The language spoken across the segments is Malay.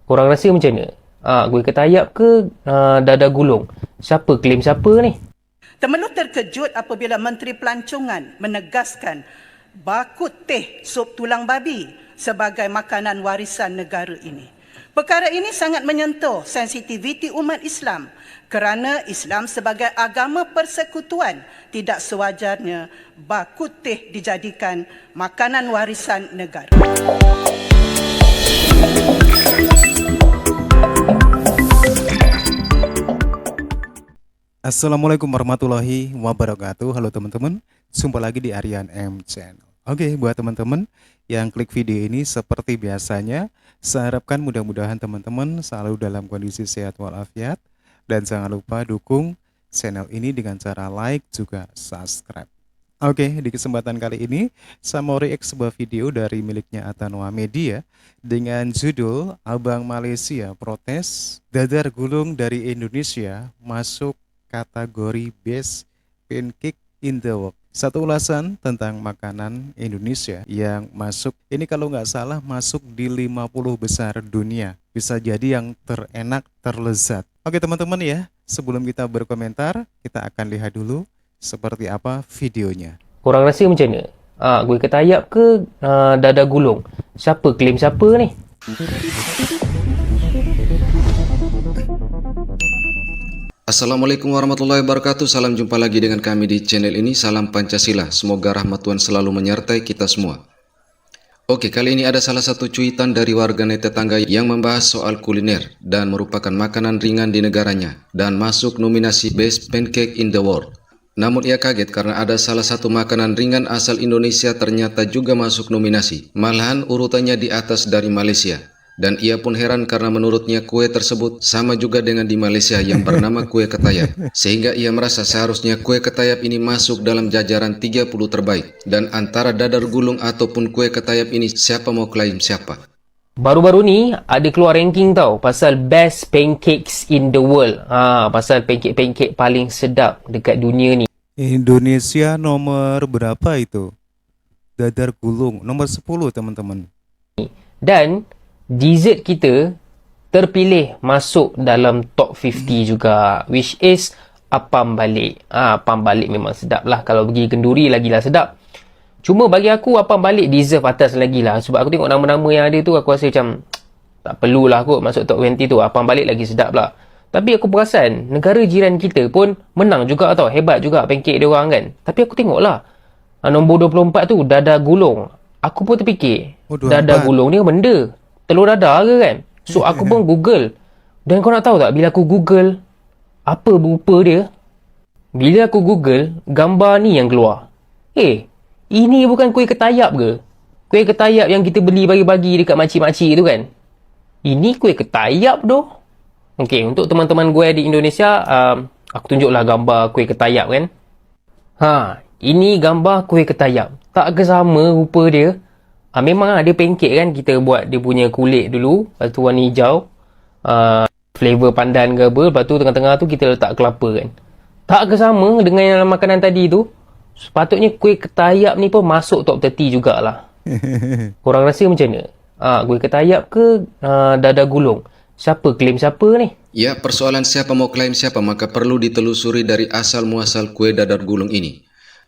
Korang rasa macam mana? Kuih ketayap ke dada gulung? Siapa klaim siapa ni? Temeluk terkejut apabila Menteri Pelancongan menegaskan bakut teh sup tulang babi sebagai makanan warisan negara ini. Perkara ini sangat menyentuh sensitiviti umat Islam kerana Islam sebagai agama persekutuan tidak sewajarnya bakut teh dijadikan makanan warisan negara. Assalamualaikum warahmatullahi wabarakatuh. Halo teman-teman, jumpa lagi di Aryan M Channel. Oke, buat teman-teman yang klik video ini seperti biasanya, saya harapkan mudah-mudahan teman-teman selalu dalam kondisi sehat walafiat. Dan jangan lupa dukung channel ini dengan cara like juga subscribe. Oke, di kesempatan kali ini saya mau react sebuah video dari miliknya Atanwa Media dengan judul Abang Malaysia Protes Dadar Gulung dari Indonesia Masuk Kategori Best Pancake in the World. Satu ulasan tentang makanan Indonesia yang masuk, ini kalau nggak salah masuk di 50 besar dunia. Bisa jadi yang terenak, terlezat. Oke teman-teman ya, sebelum kita berkomentar, kita akan lihat dulu seperti apa videonya. Korang rasa macam mana? Kuih ketayap ke dada gulung? Siapa klaim siapa ni? Assalamualaikum warahmatullahi wabarakatuh. Salam jumpa lagi dengan kami di channel ini. Salam Pancasila. Semoga rahmat Tuhan selalu menyertai kita semua. Oke, kali ini ada salah satu cuitan dari warganet tetangga yang membahas soal kuliner dan merupakan makanan ringan di negaranya dan masuk nominasi Best Pancake in the World. Namun ia kaget karena ada salah satu makanan ringan asal Indonesia ternyata juga masuk nominasi. Malahan urutannya di atas dari Malaysia. Dan ia pun heran karena menurutnya kue tersebut sama juga dengan di Malaysia yang bernama kue ketayap. Sehingga ia merasa seharusnya kue ketayap ini masuk dalam jajaran 30 terbaik. Dan antara dadar gulung ataupun kue ketayap ini siapa mau klaim siapa? Baru-baru ni ada keluar ranking tau pasal best pancakes in the world. Pasal pancake-pancake paling sedap dekat dunia ni. Indonesia nomor berapa itu? Dadar gulung nomor 10 teman-teman. Dan dessert kita terpilih masuk dalam top 50 juga, which is apam balik. Apam balik memang sedap lah. Kalau pergi kenduri lagilah sedap. Cuma bagi aku apam balik deserve atas lagi lah. Sebab aku tengok nama-nama yang ada tu, aku rasa macam tak perlulah kot masuk top 20 tu. Apam balik lagi sedap lah. Tapi aku perasan negara jiran kita pun menang juga tau. Hebat juga pancake dia orang kan. Tapi aku tengok lah nombor 24 tu dada gulung. Aku pun terfikir, dada gulung ni benda telur dadar ke kan? So aku pun google. Dan kau nak tahu tak, bila aku google apa rupa dia, bila aku google gambar ni yang keluar. Ini bukan kuih ketayap ke? Kuih ketayap yang kita beli bagi-bagi dekat makcik-makcik tu kan? Ini kuih ketayap tu. Okey, untuk teman-teman gue di Indonesia, aku tunjuklah gambar kuih ketayap kan. Ini gambar kuih ketayap. Tak ke sama rupa dia? Memang ada pancake kan, kita buat dia punya kulit dulu, lepas tu warna hijau, flavor pandan ke apa, lepas tu tengah-tengah tu kita letak kelapa kan. Tak ke sama dengan yang makanan tadi tu. Sepatutnya kuih ketayap ni pun masuk top 30 jugalah. Korang rasa macam mana? Kuih ketayap ke dada gulung? Siapa klaim siapa ni? Ya, persoalan siapa mau klaim siapa maka perlu ditelusuri dari asal muasal kue dadar gulung ini.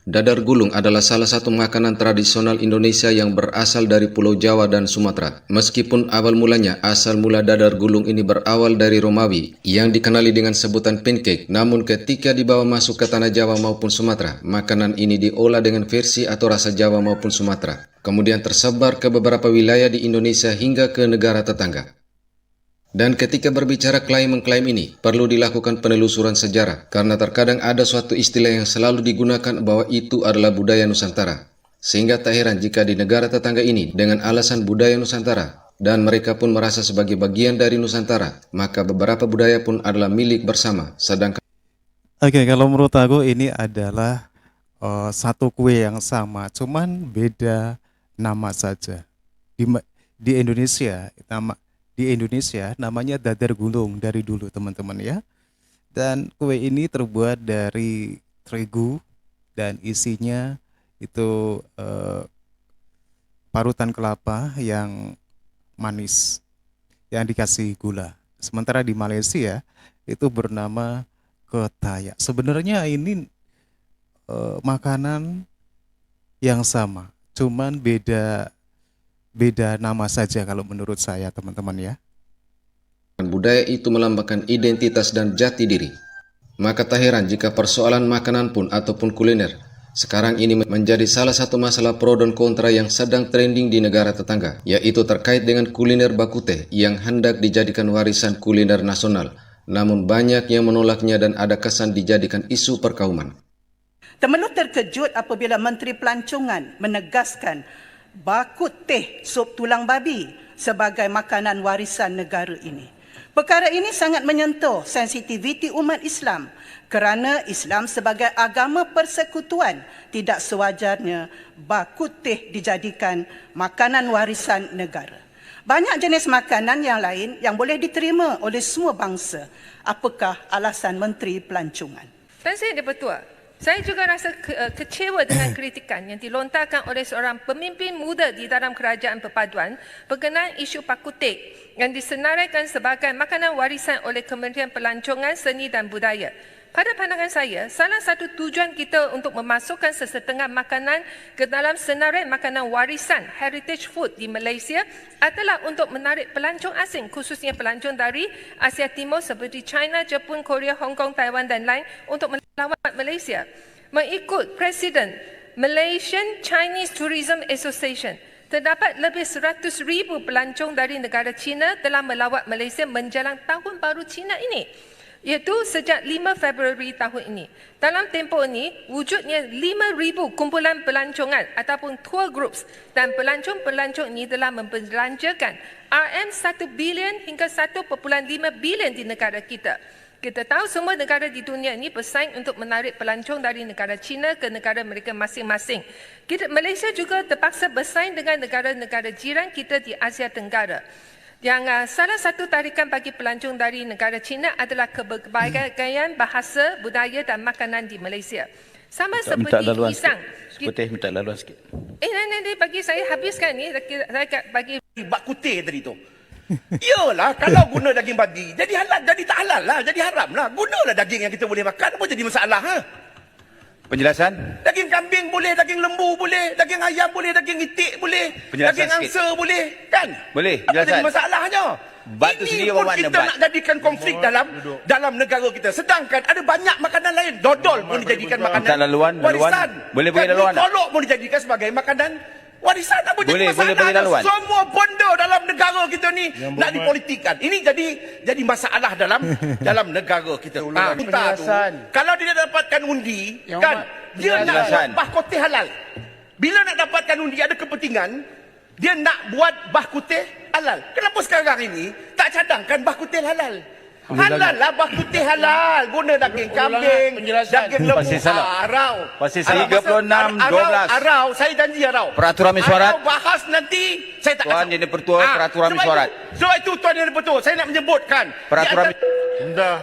Dadar gulung adalah salah satu makanan tradisional Indonesia yang berasal dari Pulau Jawa dan Sumatera. Meskipun awal mulanya asal mula dadar gulung ini berawal dari Romawi yang dikenali dengan sebutan pancake, namun ketika dibawa masuk ke tanah Jawa maupun Sumatera, makanan ini diolah dengan versi atau rasa Jawa maupun Sumatera. Kemudian tersebar ke beberapa wilayah di Indonesia hingga ke negara tetangga. Dan ketika berbicara klaim-mengklaim ini, perlu dilakukan penelusuran sejarah, karena terkadang ada suatu istilah yang selalu digunakan bahwa itu adalah budaya Nusantara. Sehingga tak heran jika di negara tetangga ini, dengan alasan budaya Nusantara, dan mereka pun merasa sebagai bagian dari Nusantara, maka beberapa budaya pun adalah milik bersama, sedangkan... Oke, kalau menurut aku ini adalah satu kue yang sama, cuman beda nama saja. Di Indonesia, namanya dadar gulung dari dulu teman-teman ya. Dan kue ini terbuat dari terigu dan isinya itu parutan kelapa yang manis. yang dikasih gula. Sementara di Malaysia itu bernama ketayak. Sebenarnya ini makanan yang sama, cuman beda nama saja kalau menurut saya, teman-teman ya. Budaya itu melambangkan identitas dan jati diri. Maka tak heran jika persoalan makanan pun ataupun kuliner sekarang ini menjadi salah satu masalah pro dan kontra yang sedang trending di negara tetangga, yaitu terkait dengan kuliner bakute yang hendak dijadikan warisan kuliner nasional. Namun banyak yang menolaknya dan ada kesan dijadikan isu perkauman. Temenuk terkejut apabila Menteri Pelancongan menegaskan bakut teh sup tulang babi sebagai makanan warisan negara ini. Perkara ini sangat menyentuh sensitiviti umat Islam kerana Islam sebagai agama persekutuan tidak sewajarnya bakut teh dijadikan makanan warisan negara. Banyak jenis makanan yang lain yang boleh diterima oleh semua bangsa. Apakah alasan Menteri Pelancongan? Dan saya ada betul. Saya juga rasa kecewa dengan kritikan yang dilontarkan oleh seorang pemimpin muda di dalam kerajaan perpaduan berkenaan isu pakutik yang disenaraikan sebagai makanan warisan oleh Kementerian Pelancongan, Seni dan Budaya. Pada pandangan saya, salah satu tujuan kita untuk memasukkan sesetengah makanan ke dalam senarai makanan warisan heritage food di Malaysia adalah untuk menarik pelancong asing, khususnya pelancong dari Asia Timur seperti China, Jepun, Korea, Hong Kong, Taiwan dan lain untuk melawat Malaysia. Mengikut Presiden Malaysian Chinese Tourism Association, terdapat lebih 100,000 pelancong dari negara China telah melawat Malaysia menjelang Tahun Baru Cina ini, iaitu sejak 5 Februari tahun ini. Dalam tempoh ini, wujudnya 5,000 kumpulan pelancongan ataupun tour groups dan pelancong-pelancong ini telah membelanjakan RM1 bilion hingga 1.5 bilion di negara kita. Kita tahu semua negara di dunia ini bersaing untuk menarik pelancong dari negara China ke negara mereka masing-masing. Malaysia juga terpaksa bersaing dengan negara-negara jiran kita di Asia Tenggara. Yang salah satu tarikan bagi pelancong dari negara China adalah keberbahagian bahasa, budaya dan makanan di Malaysia. Sama seperti pisang. Putih minta laluan sikit. Nanti bagi saya habiskan ni, saya bagi bak kutih tadi tu. Iyalah, kalau guna daging babi, jadi halal, jadi tak halal lah, jadi haram lah. Gunalah daging yang kita boleh makan, apa jadi masalah? Ha? Penjelasan? Daging kambing boleh, daging lembu boleh, daging ayam boleh, daging itik boleh, Penjelasan daging sikit. angsa boleh, kan? Boleh, Apa penjelasan. jadi masalahnya? Bat tu Ini sendiri pun bermakna kita bat. nak jadikan konflik dalam negara kita. Sedangkan ada banyak makanan lain. Dodol pun dijadikan makanan Minta laluan, warisan. Boleh bagi laluan tak? Kolok pun dijadikan sebagai makanan warisan. Apa jadi Boleh masalah? bagi laluan. Semua benda dalam negara kita ni nak dipolitikkan. Ini jadi masalah dalam negara kita. Kita tu, kalau dia dapatkan undi, kan, dia nak buat bah kutih halal. Bila nak dapatkan undi ada kepentingan, dia nak buat bah kutih halal. Kenapa sekarang ini tak cadangkan bah kutih halal? Halal lah bah kutih halal. Guna daging kambing, daging lembu. Pasal salah. Arau. Pasal 36/12. Arau, saya janji arau. Peraturan mesyuarat. Arau bahas nanti, saya tak Tuan Yang Dipertua, peraturan mesyuarat. Sebab itu Tuan Yang Dipertua, saya nak menyebutkan. Peraturan Dah.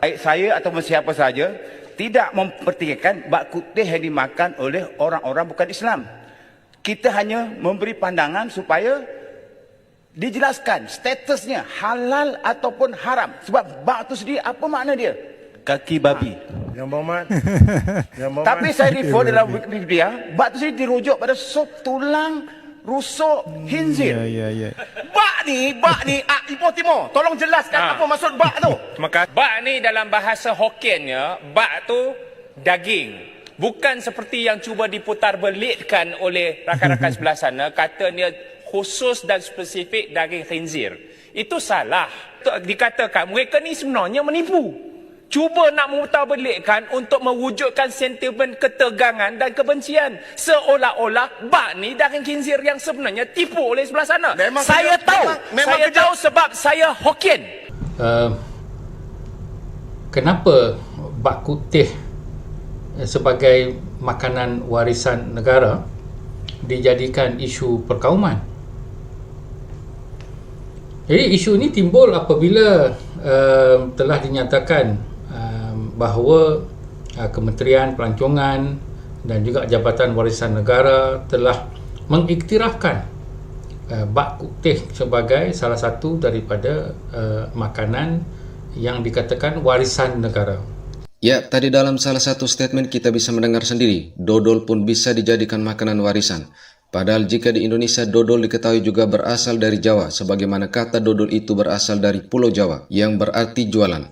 baik saya atau siapa saja tidak mempertikaikan bak kutih yang dimakan oleh orang-orang bukan Islam. Kita hanya memberi pandangan supaya dijelaskan statusnya halal ataupun haram. Sebab bak tu sendiri apa makna dia? Kaki babi. Yang berhormat. Tapi saya refer dalam Wikipedia, bak tu sendiri dirujuk pada sup tulang rusuk khinzir. Ya. Bak ni, Ipoh Timur, tolong jelaskan apa maksud bak tu. Bak ni dalam bahasa Hokkiennya, bak tu daging. Bukan seperti yang cuba diputar belitkan oleh rakan-rakan sebelah sana, katanya khusus dan spesifik daging khinzir. Itu salah. Dikatakan mereka ni sebenarnya menipu. Cuba nak memutar belitkan untuk mewujudkan sentimen ketegangan dan kebencian. Seolah-olah bak ni daging khinzir yang sebenarnya tipu oleh sebelah sana. Memang Saya kerja- tahu. memang Saya kerja- tahu sebab saya Hokkien. Kenapa bak kutih sebagai makanan warisan negara dijadikan isu perkauman? Jadi isu ini timbul apabila telah dinyatakan bahawa Kementerian Pelancongan dan juga Jabatan Warisan Negara telah mengiktirafkan bak kut teh sebagai salah satu daripada makanan yang dikatakan warisan negara. Ya, tadi dalam salah satu statement kita bisa mendengar sendiri, dodol pun bisa dijadikan makanan warisan. Padahal jika di Indonesia dodol diketahui juga berasal dari Jawa, sebagaimana kata dodol itu berasal dari Pulau Jawa, yang berarti jualan.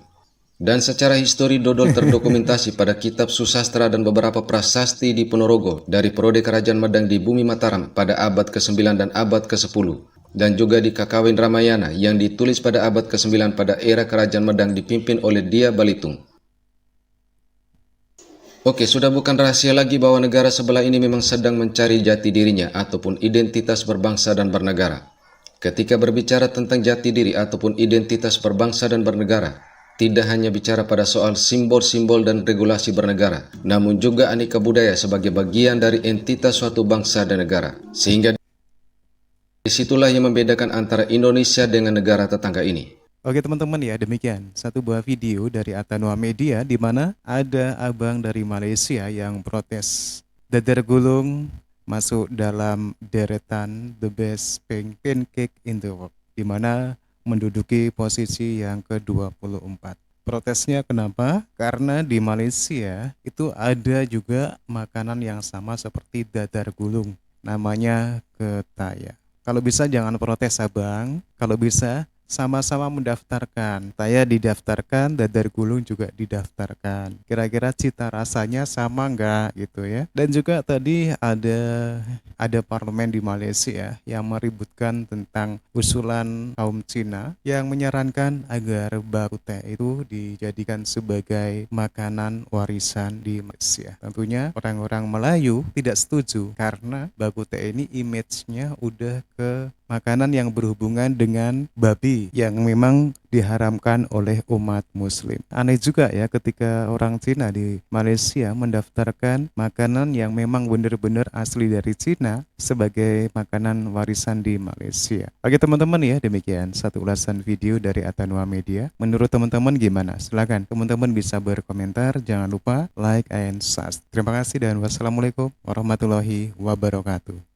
Dan secara histori dodol terdokumentasi pada kitab susastra dan beberapa prasasti di Ponorogo dari Perode Kerajaan Medang di Bumi Mataram pada abad ke-9 dan abad ke-10. Dan juga di Kakawin Ramayana yang ditulis pada abad ke-9 pada era Kerajaan Medang dipimpin oleh Dia Balitung. Oke, sudah bukan rahasia lagi bahwa negara sebelah ini memang sedang mencari jati dirinya ataupun identitas berbangsa dan bernegara. Ketika berbicara tentang jati diri ataupun identitas berbangsa dan bernegara, tidak hanya bicara pada soal simbol-simbol dan regulasi bernegara, namun juga aneka budaya sebagai bagian dari entitas suatu bangsa dan negara. Sehingga disitulah yang membedakan antara Indonesia dengan negara tetangga ini. Oke teman-teman ya, demikian satu buah video dari Atanua Media di mana ada abang dari Malaysia yang protes dadar gulung masuk dalam deretan the best pancake in the world, di mana menduduki posisi yang ke-24. Protesnya kenapa? Karena di Malaysia itu ada juga makanan yang sama seperti dadar gulung, namanya ketaya. Kalau bisa jangan protes abang, kalau bisa sama-sama mendaftarkan. Saya didaftarkan, dadar gulung juga didaftarkan. Kira-kira cita rasanya sama enggak gitu ya. Dan juga tadi ada parlemen di Malaysia yang meributkan tentang usulan kaum Cina yang menyarankan agar bakute itu dijadikan sebagai makanan warisan di Malaysia. Tentunya orang-orang Melayu tidak setuju karena bakute ini image-nya udah ke makanan yang berhubungan dengan babi yang memang diharamkan oleh umat muslim. Aneh juga ya ketika orang Cina di Malaysia mendaftarkan makanan yang memang benar-benar asli dari Cina sebagai makanan warisan di Malaysia. Oke teman-teman ya, demikian satu ulasan video dari Atanua Media. Menurut teman-teman gimana? Silakan teman-teman bisa berkomentar, jangan lupa like and subscribe. Terima kasih dan wassalamualaikum warahmatullahi wabarakatuh.